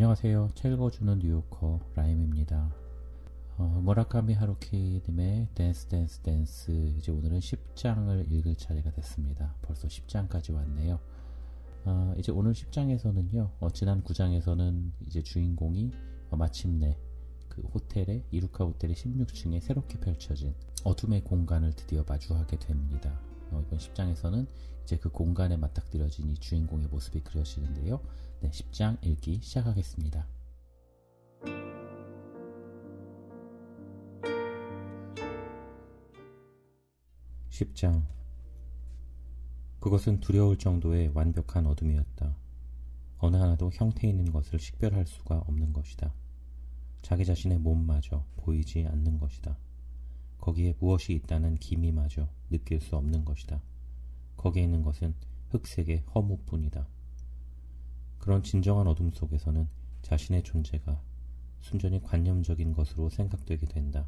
안녕하세요. 책 읽어주는 뉴요커 라임입니다. 무라카미 하루키님의 댄스 댄스 댄스, 이제 오늘은 10장을 읽을 차례가 됐습니다. 벌써 10장까지 왔네요. 이제 오늘 10장에서는요, 지난 9장에서는 이제 주인공이 마침내 그 호텔의, 이루카 호텔의 16층에 새롭게 펼쳐진 어둠의 공간을 드디어 마주하게 됩니다. 이번 10장에서는 이제 그 공간에 맞닥뜨려진 이 주인공의 모습이 그려지는데요. 네, 10장 읽기 시작하겠습니다. (10장) 그것은 두려울 정도의 완벽한 어둠이었다. 어느 하나도 형태 있는 것을 식별할 수가 없는 것이다. 자기 자신의 몸마저 보이지 않는 것이다. 거기에 무엇이 있다는 기미마저 느낄 수 없는 것이다. 거기에 있는 것은 흑색의 허무뿐이다. 그런 진정한 어둠 속에서는 자신의 존재가 순전히 관념적인 것으로 생각되게 된다.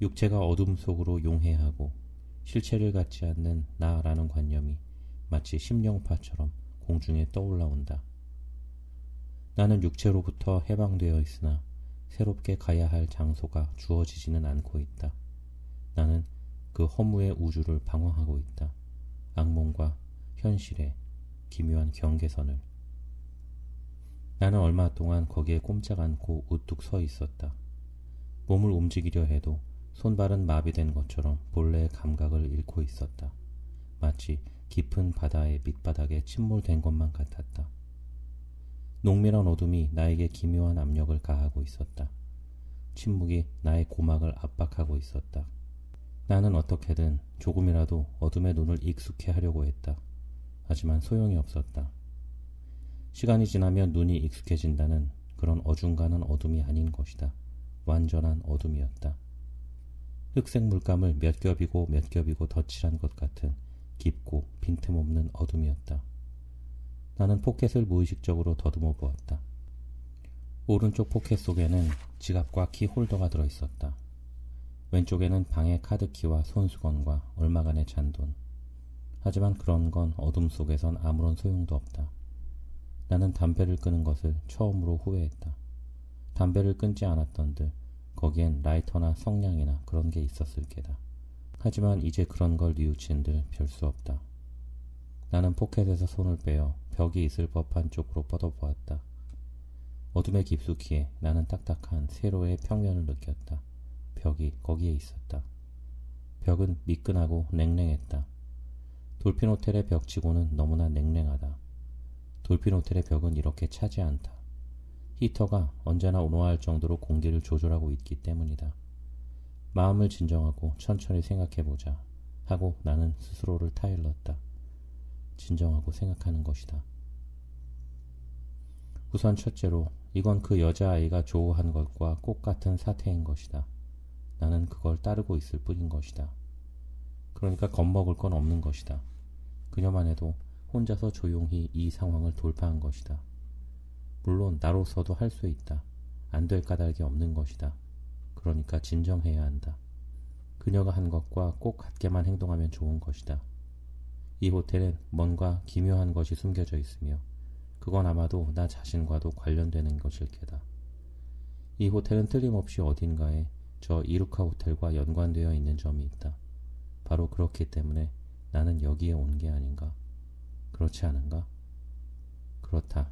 육체가 어둠 속으로 용해하고 실체를 갖지 않는 나라는 관념이 마치 심령파처럼 공중에 떠올라온다. 나는 육체로부터 해방되어 있으나 새롭게 가야 할 장소가 주어지지는 않고 있다. 나는 그 허무의 우주를 방황하고 있다. 악몽과 현실의 기묘한 경계선을. 나는 얼마 동안 거기에 꼼짝 않고 우뚝 서 있었다. 몸을 움직이려 해도 손발은 마비된 것처럼 본래의 감각을 잃고 있었다. 마치 깊은 바다의 밑바닥에 침몰된 것만 같았다. 농밀한 어둠이 나에게 기묘한 압력을 가하고 있었다. 침묵이 나의 고막을 압박하고 있었다. 나는 어떻게든 조금이라도 어둠의 눈을 익숙해 하려고 했다. 하지만 소용이 없었다. 시간이 지나면 눈이 익숙해진다는 그런 어중간한 어둠이 아닌 것이다. 완전한 어둠이었다. 흑색 물감을 몇 겹이고 몇 겹이고 덧칠한 것 같은 깊고 빈틈없는 어둠이었다. 나는 포켓을 무의식적으로 더듬어 보았다. 오른쪽 포켓 속에는 지갑과 키 홀더가 들어있었다. 왼쪽에는 방의 카드키와 손수건과 얼마간의 잔돈. 하지만 그런 건 어둠 속에선 아무런 소용도 없다. 나는 담배를 끄는 것을 처음으로 후회했다. 담배를 끊지 않았던들 거기엔 라이터나 성냥이나 그런 게 있었을 게다. 하지만 이제 그런 걸 뉘우친들 별 수 없다. 나는 포켓에서 손을 빼어 벽이 있을 법한 쪽으로 뻗어보았다. 어둠의 깊숙이에 나는 딱딱한 세로의 평면을 느꼈다. 벽이 거기에 있었다. 벽은 미끈하고 냉랭했다. 돌핀 호텔의 벽치고는 너무나 냉랭하다. 돌핀 호텔의 벽은 이렇게 차지 않다. 히터가 언제나 온화할 정도로 공기를 조절하고 있기 때문이다. 마음을 진정하고 천천히 생각해보자 하고 나는 스스로를 타일렀다. 진정하고 생각하는 것이다. 우선 첫째로 이건 그 여자아이가 조우한 것과 똑같은 사태인 것이다. 나는 그걸 따르고 있을 뿐인 것이다. 그러니까 겁먹을 건 없는 것이다. 그녀만 해도 혼자서 조용히 이 상황을 돌파한 것이다. 물론 나로서도 할 수 있다. 안 될 까닭이 없는 것이다. 그러니까 진정해야 한다. 그녀가 한 것과 꼭 같게만 행동하면 좋은 것이다. 이 호텔엔 뭔가 기묘한 것이 숨겨져 있으며 그건 아마도 나 자신과도 관련되는 것일 게다. 이 호텔은 틀림없이 어딘가에 저 이루카 호텔과 연관되어 있는 점이 있다. 바로 그렇기 때문에 나는 여기에 온 게 아닌가. 그렇지 않은가? 그렇다.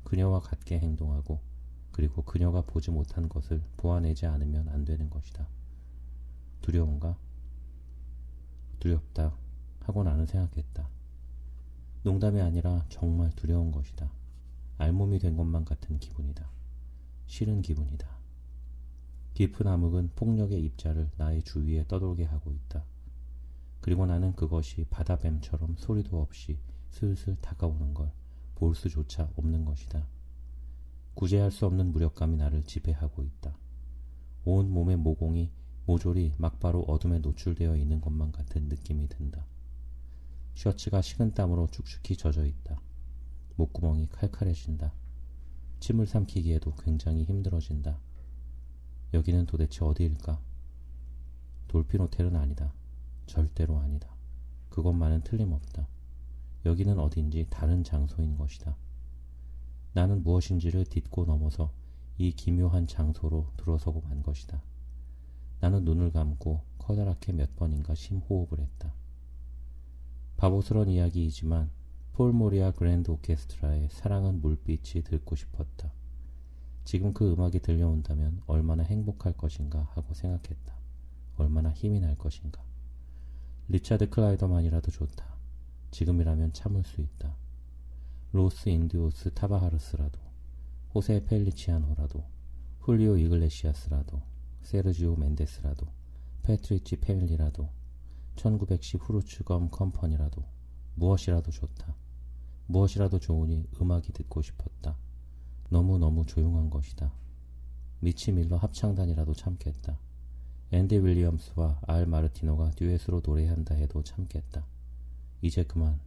그녀와 같게 행동하고 그리고 그녀가 보지 못한 것을 보아내지 않으면 안 되는 것이다. 두려운가? 두렵다 하고 나는 생각했다. 농담이 아니라 정말 두려운 것이다. 알몸이 된 것만 같은 기분이다. 싫은 기분이다. 깊은 암흑은 폭력의 입자를 나의 주위에 떠돌게 하고 있다. 그리고 나는 그것이 바다뱀처럼 소리도 없이 슬슬 다가오는 걸 볼 수조차 없는 것이다. 구제할 수 없는 무력감이 나를 지배하고 있다. 온 몸의 모공이 모조리 막바로 어둠에 노출되어 있는 것만 같은 느낌이 든다. 셔츠가 식은땀으로 축축히 젖어 있다. 목구멍이 칼칼해진다. 침을 삼키기에도 굉장히 힘들어진다. 여기는 도대체 어디일까? 돌핀 호텔은 아니다. 절대로 아니다. 그것만은 틀림없다. 여기는 어딘지 다른 장소인 것이다. 나는 무엇인지를 딛고 넘어서 이 기묘한 장소로 들어서고 만 것이다. 나는 눈을 감고 커다랗게 몇 번인가 심호흡을 했다. 바보스런 이야기이지만 폴 모리아 그랜드 오케스트라의 사랑은 물빛이 듣고 싶었다. 지금 그 음악이 들려온다면 얼마나 행복할 것인가 하고 생각했다. 얼마나 힘이 날 것인가. 리차드 클라이더만이라도 좋다. 지금이라면 참을 수 있다. 로스 인디오스 타바하르스라도, 호세 펠리치아노라도, 훌리오 이글레시아스라도, 세르지오 멘데스라도, 패트리치 패밀리라도, 1910 후르츠검 컴퍼니라도, 무엇이라도 좋다. 무엇이라도 좋으니 음악이 듣고 싶었다. 너무너무 조용한 것이다. 미치 밀러 합창단이라도 참겠다. 앤디 윌리엄스와 알 마르티노가 듀엣으로 노래한다 해도 참겠다. 이제 그만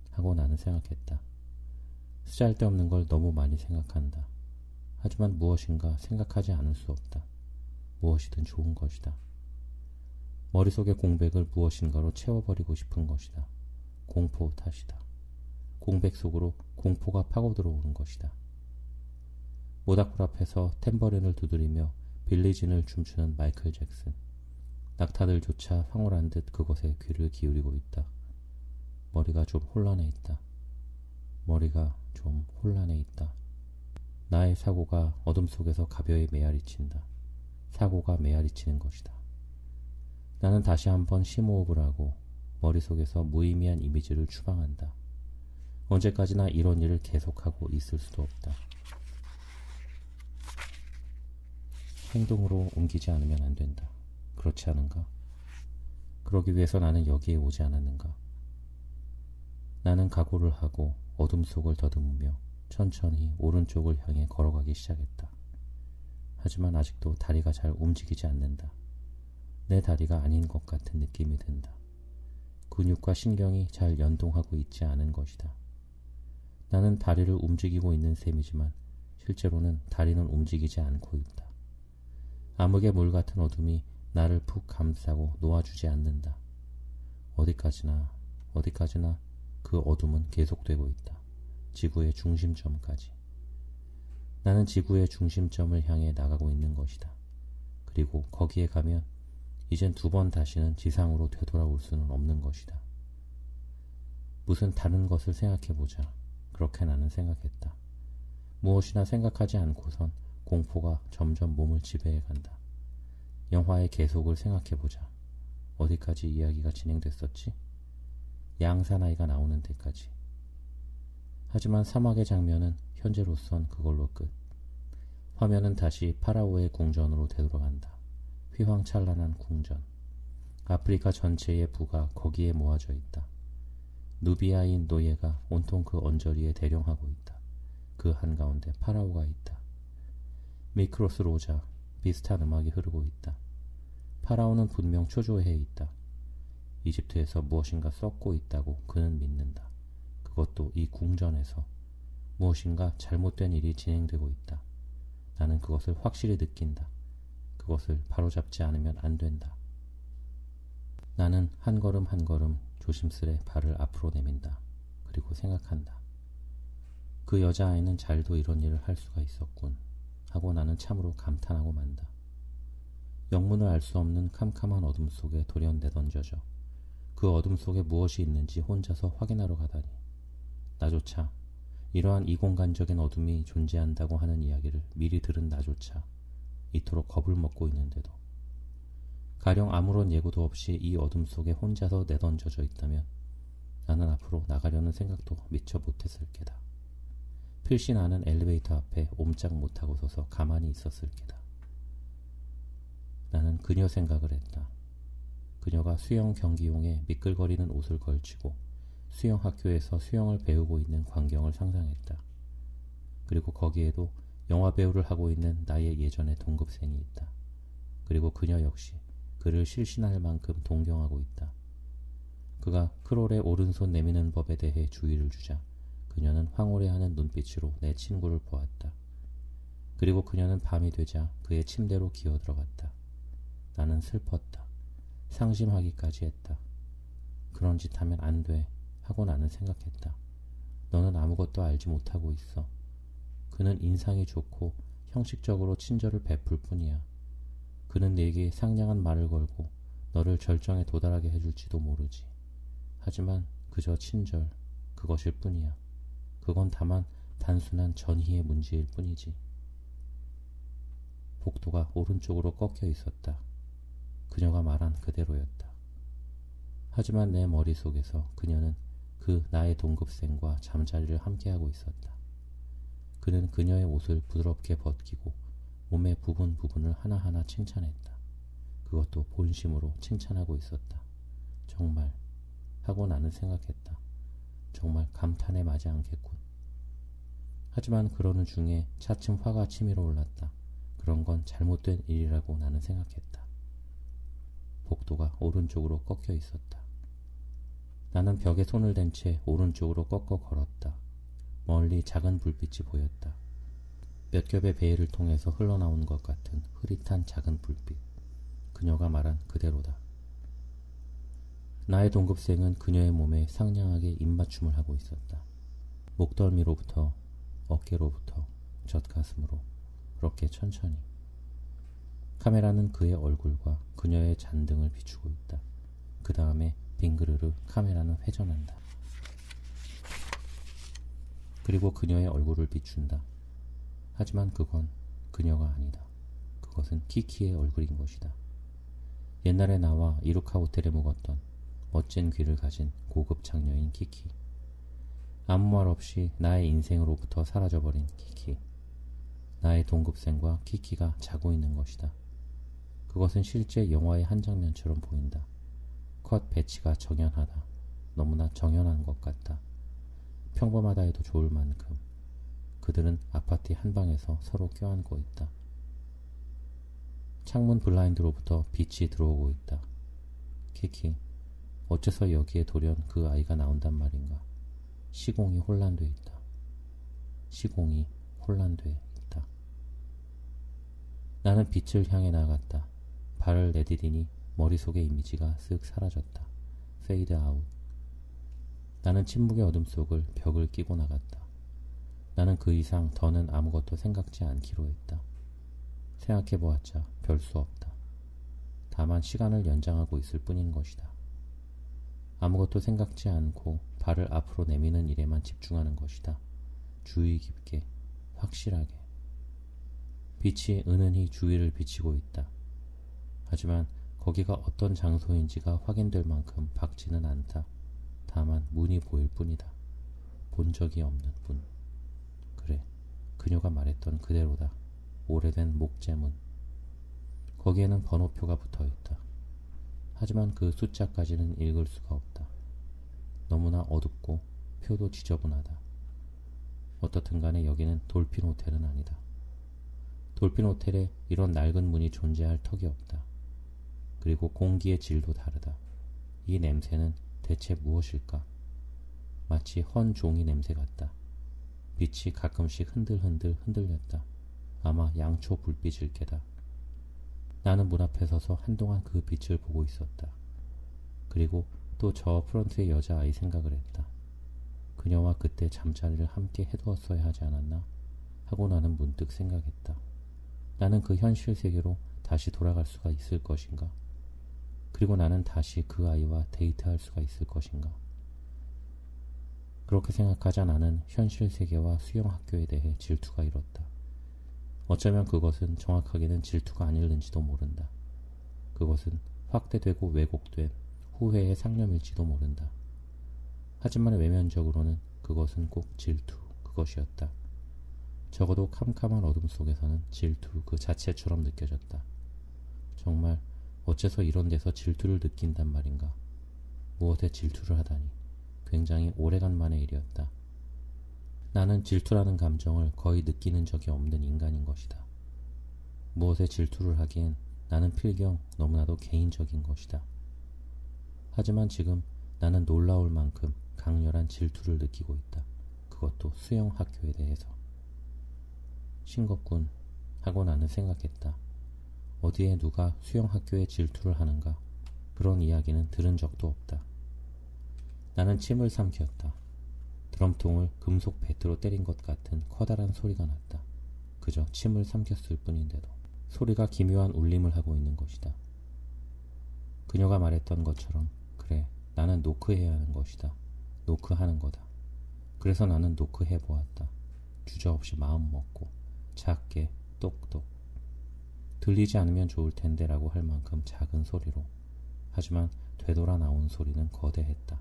하고 나는 생각했다. 쓰잘데없는 걸 너무 많이 생각한다. 하지만 무엇인가 생각하지 않을 수 없다. 무엇이든 좋은 것이다. 머릿속의 공백을 무엇인가로 채워버리고 싶은 것이다. 공포 탓이다. 공백 속으로 공포가 파고 들어오는 것이다. 모닥불 앞에서 탬버린을 두드리며 빌리진을 춤추는 마이클 잭슨. 낙타들조차 황홀한 듯 그것에 귀를 기울이고 있다. 머리가 좀 혼란해 있다. 머리가 좀 혼란해 있다. 나의 사고가 어둠 속에서 가벼이 메아리친다. 사고가 메아리치는 것이다. 나는 다시 한번 심호흡을 하고 머릿속에서 무의미한 이미지를 추방한다. 언제까지나 이런 일을 계속하고 있을 수도 없다. 행동으로 옮기지 않으면 안 된다. 그렇지 않은가? 그러기 위해서 나는 여기에 오지 않았는가? 나는 각오를 하고 어둠 속을 더듬으며 천천히 오른쪽을 향해 걸어가기 시작했다. 하지만 아직도 다리가 잘 움직이지 않는다. 내 다리가 아닌 것 같은 느낌이 든다. 근육과 신경이 잘 연동하고 있지 않은 것이다. 나는 다리를 움직이고 있는 셈이지만 실제로는 다리는 움직이지 않고 있다. 암흑의 물 같은 어둠이 나를 푹 감싸고 놓아주지 않는다. 어디까지나 그 어둠은 계속되고 있다. 지구의 중심점까지. 나는 지구의 중심점을 향해 나가고 있는 것이다. 그리고 거기에 가면 이젠 2번 다시는 지상으로 되돌아올 수는 없는 것이다. 무슨 다른 것을 생각해보자. 그렇게 나는 생각했다. 무엇이나 생각하지 않고선 공포가 점점 몸을 지배해간다. 영화의 계속을 생각해보자. 어디까지 이야기가 진행됐었지? 양사나이가 나오는 데까지. 하지만 사막의 장면은 현재로선 그걸로 끝. 화면은 다시 파라오의 궁전으로 되돌아간다. 휘황찬란한 궁전. 아프리카 전체의 부가 거기에 모아져 있다. 누비아인 노예가 온통 그 언저리에 대령하고 있다. 그 한가운데 파라오가 있다. 미크로스 로자, 비슷한 음악이 흐르고 있다. 파라오는 분명 초조해 있다. 이집트에서 무엇인가 썩고 있다고 그는 믿는다. 그것도 이 궁전에서 무엇인가 잘못된 일이 진행되고 있다. 나는 그것을 확실히 느낀다. 그것을 바로잡지 않으면 안 된다. 나는 한 걸음 한 걸음 조심스레 발을 앞으로 내민다. 그리고 생각한다. 그 여자아이는 잘도 이런 일을 할 수가 있었군 하고 나는 참으로 감탄하고 만다. 영문을 알 수 없는 캄캄한 어둠 속에 돌연 내던져져 그 어둠 속에 무엇이 있는지 혼자서 확인하러 가다니. 나조차 이러한 이공간적인 어둠이 존재한다고 하는 이야기를 미리 들은 나조차 이토록 겁을 먹고 있는데도 가령 아무런 예고도 없이 이 어둠 속에 혼자서 내던져져 있다면 나는 앞으로 나가려는 생각도 미처 못했을 게다. 필시 나는 엘리베이터 앞에 옴짝 못하고 서서 가만히 있었을 게다. 나는 그녀 생각을 했다. 그녀가 수영 경기용에 미끌거리는 옷을 걸치고 수영학교에서 수영을 배우고 있는 광경을 상상했다. 그리고 거기에도 영화배우를 하고 있는 나의 예전의 동급생이 있다. 그리고 그녀 역시 그를 실신할 만큼 동경하고 있다. 그가 크롤의 오른손 내미는 법에 대해 주의를 주자 그녀는 황홀해하는 눈빛으로 내 친구를 보았다. 그리고 그녀는 밤이 되자 그의 침대로 기어들어갔다. 나는 슬펐다. 상심하기까지 했다. 그런 짓 하면 안 돼 하고 나는 생각했다. 너는 아무것도 알지 못하고 있어. 그는 인상이 좋고 형식적으로 친절을 베풀 뿐이야. 그는 내게 상냥한 말을 걸고 너를 절정에 도달하게 해줄지도 모르지. 하지만 그저 친절, 그것일 뿐이야. 그건 다만 단순한 전희의 문제일 뿐이지. 복도가 오른쪽으로 꺾여 있었다. 그녀가 말한 그대로였다. 하지만 내 머릿속에서 그녀는 그 나의 동급생과 잠자리를 함께하고 있었다. 그는 그녀의 옷을 부드럽게 벗기고 몸의 부분 부분을 하나하나 칭찬했다. 그것도 본심으로 칭찬하고 있었다. 정말 하고 나는 생각했다. 정말 감탄에 마지 않겠군. 하지만 그러는 중에 차츰 화가 치밀어 올랐다. 그런 건 잘못된 일이라고 나는 생각했다. 복도가 오른쪽으로 꺾여 있었다. 나는 벽에 손을 댄 채 오른쪽으로 꺾어 걸었다. 멀리 작은 불빛이 보였다. 몇 겹의 베일을 통해서 흘러나온 것 같은 흐릿한 작은 불빛. 그녀가 말한 그대로다. 나의 동급생은 그녀의 몸에 상냥하게 입맞춤을 하고 있었다. 목덜미로부터 어깨로부터 젖가슴으로 그렇게 천천히. 카메라는 그의 얼굴과 그녀의 잔등을 비추고 있다. 그 다음에 빙그르르 카메라는 회전한다. 그리고 그녀의 얼굴을 비춘다. 하지만 그건 그녀가 아니다. 그것은 키키의 얼굴인 것이다. 옛날에 나와 이루카 호텔에 묵었던 멋진 귀를 가진 고급 장녀인 키키. 아무 말 없이 나의 인생으로부터 사라져버린 키키. 나의 동급생과 키키가 자고 있는 것이다. 그것은 실제 영화의 한 장면처럼 보인다. 컷 배치가 정연하다. 너무나 정연한 것 같다. 평범하다 해도 좋을 만큼. 그들은 아파트 한 방에서 서로 껴안고 있다. 창문 블라인드로부터 빛이 들어오고 있다. 키키, 어째서 여기에 돌연 그 아이가 나온단 말인가. 시공이 혼란돼 있다. 시공이 혼란돼 있다. 나는 빛을 향해 나갔다. 발을 내디디니 머릿속의 이미지가 쓱 사라졌다. 페이드 아웃. 나는 침묵의 어둠 속을 벽을 끼고 나갔다. 나는 그 이상 더는 아무것도 생각지 않기로 했다. 생각해보았자 별 수 없다. 다만 시간을 연장하고 있을 뿐인 것이다. 아무것도 생각지 않고 발을 앞으로 내미는 일에만 집중하는 것이다. 주의 깊게, 확실하게. 빛이 은은히 주위를 비치고 있다. 하지만 거기가 어떤 장소인지가 확인될 만큼 밝지는 않다. 다만 문이 보일 뿐이다. 본 적이 없는 문. 그래, 그녀가 말했던 그대로다. 오래된 목재문. 거기에는 번호표가 붙어있다. 하지만 그 숫자까지는 읽을 수가 없다. 너무나 어둡고 표도 지저분하다. 어떻든 간에 여기는 돌핀 호텔은 아니다. 돌핀 호텔에 이런 낡은 문이 존재할 턱이 없다. 그리고 공기의 질도 다르다. 이 냄새는 대체 무엇일까? 마치 헌 종이 냄새 같다. 빛이 가끔씩 흔들흔들 흔들렸다. 아마 양초 불빛일 게다. 나는 문 앞에 서서 한동안 그 빛을 보고 있었다. 그리고 또 저 프런트의 여자아이 생각을 했다. 그녀와 그때 잠자리를 함께 해두었어야 하지 않았나? 하고 나는 문득 생각했다. 나는 그 현실 세계로 다시 돌아갈 수가 있을 것인가? 그리고 나는 다시 그 아이와 데이트할 수가 있을 것인가? 그렇게 생각하자 나는 현실 세계와 수영학교에 대해 질투가 일었다. 어쩌면 그것은 정확하게는 질투가 아닐는지도 모른다. 그것은 확대되고 왜곡된 후회의 상념일지도 모른다. 하지만 외면적으로는 그것은 꼭 질투 그것이었다. 적어도 캄캄한 어둠 속에서는 질투 그 자체처럼 느껴졌다. 정말 어째서 이런 데서 질투를 느낀단 말인가. 무엇에 질투를 하다니. 굉장히 오래간만의 일이었다. 나는 질투라는 감정을 거의 느끼는 적이 없는 인간인 것이다. 무엇에 질투를 하기엔 나는 필경 너무나도 개인적인 것이다. 하지만 지금 나는 놀라울 만큼 강렬한 질투를 느끼고 있다. 그것도 수영학교에 대해서. 싱겁군 하고 나는 생각했다. 어디에 누가 수영학교에 질투를 하는가? 그런 이야기는 들은 적도 없다. 나는 침을 삼켰다. 드럼통을 금속 배트로 때린 것 같은 커다란 소리가 났다. 그저 침을 삼켰을 뿐인데도 소리가 기묘한 울림을 하고 있는 것이다. 그녀가 말했던 것처럼 그래, 나는 노크해야 하는 것이다. 노크하는 거다. 그래서 나는 노크해보았다. 주저없이 마음 먹고 작게 똑똑. 들리지 않으면 좋을 텐데 라고 할 만큼 작은 소리로. 하지만 되돌아 나온 소리는 거대했다.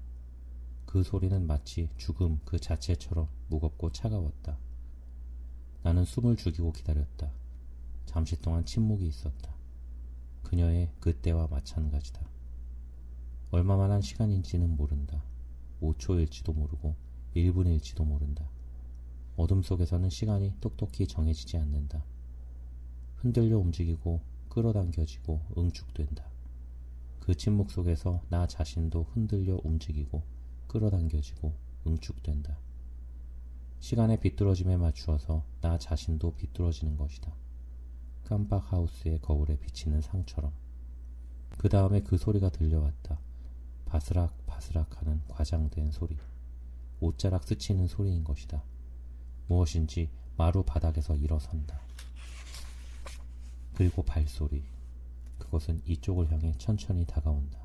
그 소리는 마치 죽음 그 자체처럼 무겁고 차가웠다. 나는 숨을 죽이고 기다렸다. 잠시 동안 침묵이 있었다. 그녀의 그때와 마찬가지다. 얼마만한 시간인지는 모른다. 5초일지도 모르고 1분일지도 모른다. 어둠 속에서는 시간이 똑똑히 정해지지 않는다. 흔들려 움직이고 끌어당겨지고 응축된다. 그 침묵 속에서 나 자신도 흔들려 움직이고 끌어당겨지고 응축된다. 시간의 비뚤어짐에 맞추어서 나 자신도 비뚤어지는 것이다. 깜박 하우스의 거울에 비치는 상처럼. 그 다음에 그 소리가 들려왔다. 바스락 바스락 하는 과장된 소리. 옷자락 스치는 소리인 것이다. 무엇인지 마루 바닥에서 일어선다. 그리고 발소리. 그것은 이쪽을 향해 천천히 다가온다.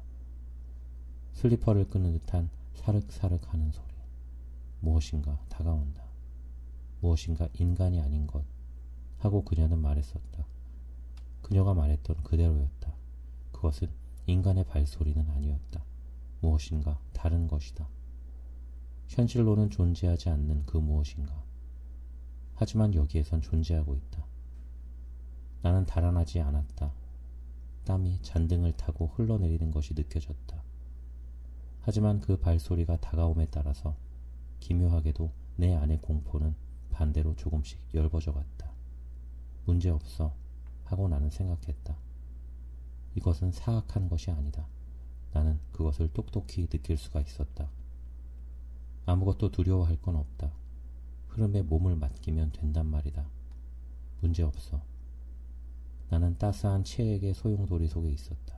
슬리퍼를 끄는 듯한 사륵사륵 하는 소리. 무엇인가 다가온다. 무엇인가 인간이 아닌 것 하고 그녀는 말했었다. 그녀가 말했던 그대로였다. 그것은 인간의 발소리는 아니었다. 무엇인가 다른 것이다. 현실로는 존재하지 않는 그 무엇인가. 하지만 여기에선 존재하고 있다. 나는 달아나지 않았다. 땀이 잔등을 타고 흘러내리는 것이 느껴졌다. 하지만 그 발소리가 다가옴에 따라서 기묘하게도 내 안의 공포는 반대로 조금씩 엷어져 갔다. 문제없어 하고 나는 생각했다. 이것은 사악한 것이 아니다. 나는 그것을 똑똑히 느낄 수가 있었다. 아무것도 두려워할 건 없다. 흐름에 몸을 맡기면 된단 말이다. 문제없어. 나는 따스한 체액의 소용돌이 속에 있었다.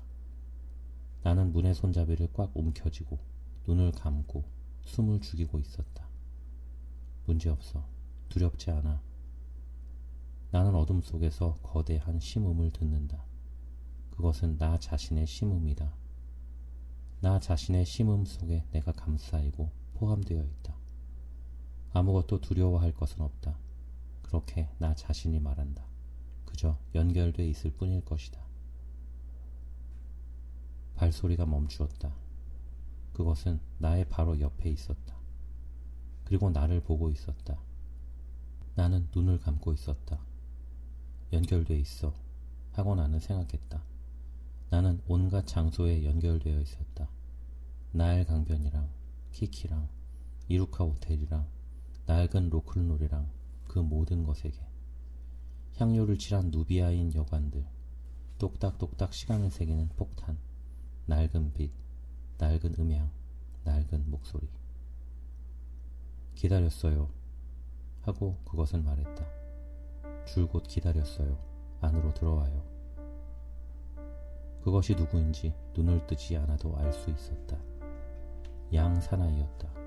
나는 문의 손잡이를 꽉 움켜쥐고 눈을 감고 숨을 죽이고 있었다. 문제없어. 두렵지 않아. 나는 어둠 속에서 거대한 심음을 듣는다. 그것은 나 자신의 심음이다. 나 자신의 심음 속에 내가 감싸이고 포함되어 있다. 아무것도 두려워할 것은 없다. 그렇게 나 자신이 말한다. 그저 연결돼 있을 뿐일 것이다. 발소리가 멈추었다. 그것은 나의 바로 옆에 있었다. 그리고 나를 보고 있었다. 나는 눈을 감고 있었다. 연결돼 있어 하고 나는 생각했다. 나는 온갖 장소에 연결되어 있었다. 나일 강변이랑 키키랑 이루카 호텔이랑 낡은 로클놀이랑 그 모든 것에게. 향료를 칠한 누비아인 여관들, 똑딱똑딱 시간을 새기는 폭탄, 낡은 빛, 낡은 음향, 낡은 목소리. 기다렸어요 하고 그것은 말했다. 줄곧 기다렸어요. 안으로 들어와요. 그것이 누구인지 눈을 뜨지 않아도 알 수 있었다. 양 사나이였다.